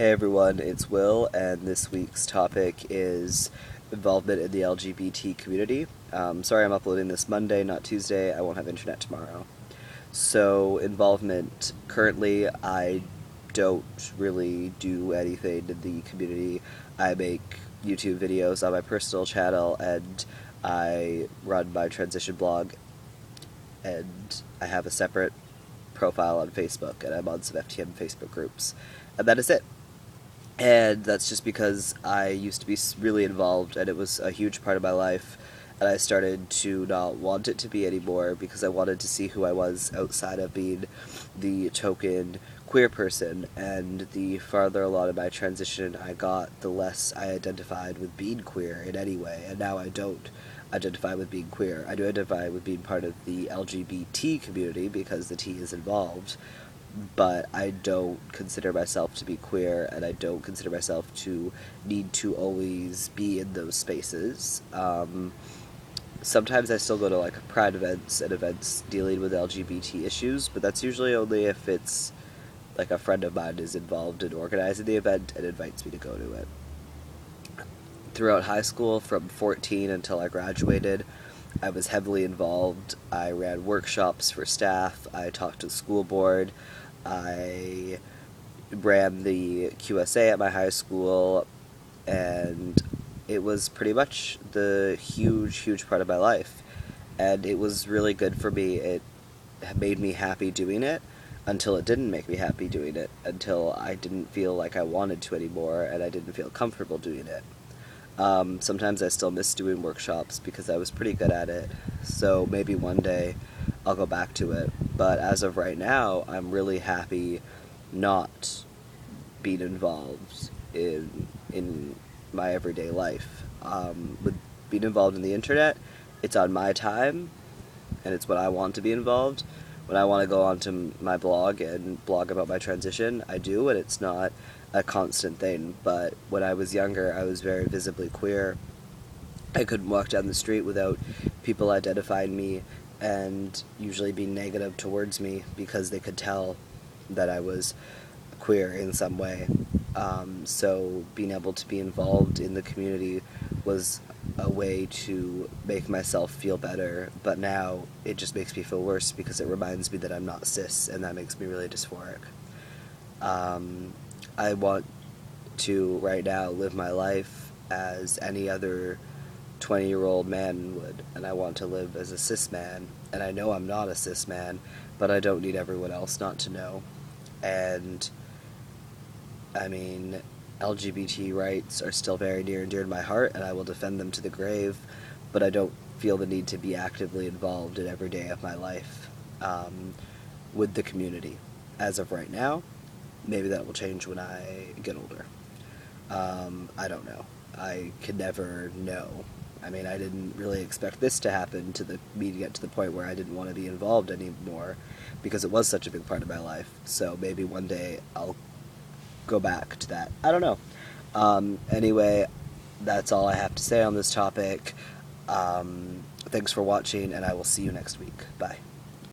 Hey everyone, it's Will, and this week's topic is involvement in the LGBT community. Sorry I'm uploading this Monday, not Tuesday. I won't have internet tomorrow. So, involvement. Currently, I don't really do anything in the community. I make YouTube videos on my personal channel, and I run my transition blog, and I have a separate profile on Facebook, and I'm on some FTM Facebook groups. And that is it. And that's just because I used to be really involved, and it was a huge part of my life, and I started to not want it to be anymore because I wanted to see who I was outside of being the token queer person, and the farther along in my transition I got, the less I identified with being queer in any way, and now I don't identify with being queer. I do identify with being part of the LGBT community because the T is involved, but I don't consider myself to be queer, and I don't consider myself to need to always be in those spaces. Sometimes I still go to like pride events and events dealing with LGBT issues, but that's usually only if it's like a friend of mine is involved in organizing the event and invites me to go to it. Throughout high school, from 14 until I graduated, I was heavily involved. I ran workshops for staff, I talked to the school board, I ran the QSA at my high school, and it was pretty much the huge part of my life. And it was really good for me. It made me happy doing it until it didn't make me happy doing it, until I didn't feel like I wanted to anymore and I didn't feel comfortable doing it. Sometimes I still miss doing workshops because I was pretty good at it, so maybe one day I'll go back to it. But as of right now, I'm really happy not being involved in my everyday life. With being involved in the internet, it's on my time, and it's when I want to be involved. When I want to go onto my blog and blog about my transition, I do, and it's not a constant thing. But when I was younger, I was very visibly queer. I couldn't walk down the street without people identifying me and usually being negative towards me because they could tell that I was queer in some way. So being able to be involved in the community was a way to make myself feel better, but now it just makes me feel worse because it reminds me that I'm not cis, and that makes me really dysphoric. I want to, right now, live my life as any other 20-year-old man would, and I want to live as a cis man, and I know I'm not a cis man, but I don't need everyone else not to know. And I mean, LGBT rights are still very near and dear to my heart, and I will defend them to the grave, but I don't feel the need to be actively involved in every day of my life with the community. As of right now, maybe that will change when I get older. I don't know. I could never know. I mean, I didn't really expect this to happen, me to get to the point where I didn't want to be involved anymore, because it was such a big part of my life. So maybe one day I'll go back to that. I don't know. Anyway, that's all I have to say on this topic. Thanks for watching, and I will see you next week. Bye.